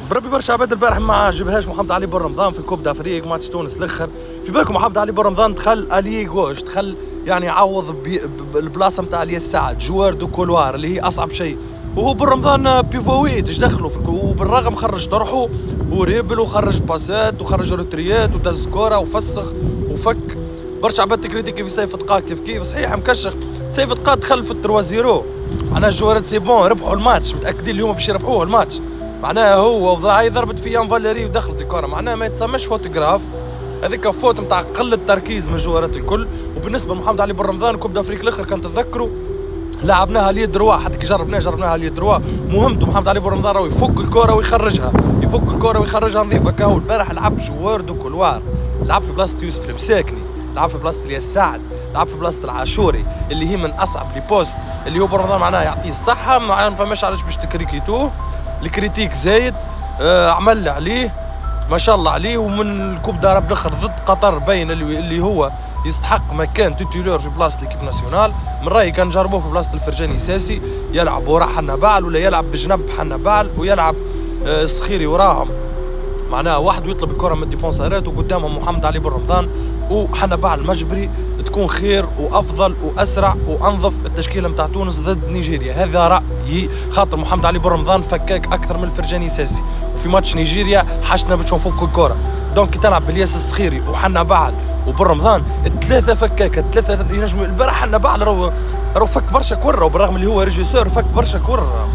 بربي برشا عباد البارح ما عجبهاش محمد علي بن رمضان في الكوب دافريق ماتش تونس الاخر. في بالكم محمد علي بن رمضان دخل الي غوش، دخل يعني يعوض البلاصه نتاع الياس سعد جوار دو كولوار اللي هي اصعب شيء، وهو بن رمضان بيفويت ايش دخلوا وبالرغم خرج طرحه وريبل وخرج باسات وخرج روتريات ودز كوره وفسخ وفك. برشا عباد تكريتيكي في سيف دقا كيف صحيح مكشخ. سيف دقا دخل في 3-0 معناها الجوارات سي بون ربحوا الماتش، متاكدين اليوم باش يربحوه الماتش. معناها هو وضاعي ضربت في يان فاليري ودخلت الكره، معناها ما يتسمىش فوتوغراف، هذيك فوت نتاع قله تركيز من الجوارات الكل. وبالنسبه لمحمد علي بن رمضان كوب دافريك الاخر كان تتذكروا لعبناها لي دروا، حتى كي جربناها لي دروا. مهمته محمد علي بن رمضان راهو يفك الكره ويخرجها نظيفه. كهو البارح لعب جوار دو كولوار، لعب في بلاصه يوسف المساكني، لعب في بلاصه الياس سعد، لعب في بلاصه العاشوري اللي هي من اصعب لي بوست اللي هو بن رمضان معناها يعطيه الصحه. ما فماش علاش باش تكريكيتوه، الكريتيك زايد. عمل عليه ما شاء الله عليه. ومن الكوب دارب الاخر ضد قطر بين اللي هو يستحق مكان توتيلور في بلاصه ليكيب ناسيونال. من رايي كان جربوه في بلاصه الفرجاني ساسي، يلعب وراه حنا بعل ولا يلعب بجنب حنا بعل ويلعب الصخيري وراهم، معناها واحد ويطلب الكره من الديفونسارات وقدامهم محمد علي بن رمضان وحنا بعل مجبري. تكون خير وافضل واسرع وانظف التشكيله نتاع تونس ضد نيجيريا. هذا رايي، خاطر محمد علي بن رمضان فكاك اكثر من الفرجاني ساسي، وفي ماتش نيجيريا حشنا باش نفكوا الكره. دونك كي تلعب بالياس الصخيري وحنا بعل وبن رمضان الثلاثه فكاكه، الثلاثه ينجموا. البارح حنا بعل راهو فك برشا كره، وبالرغم اللي هو ريجيسور فك برشا كره.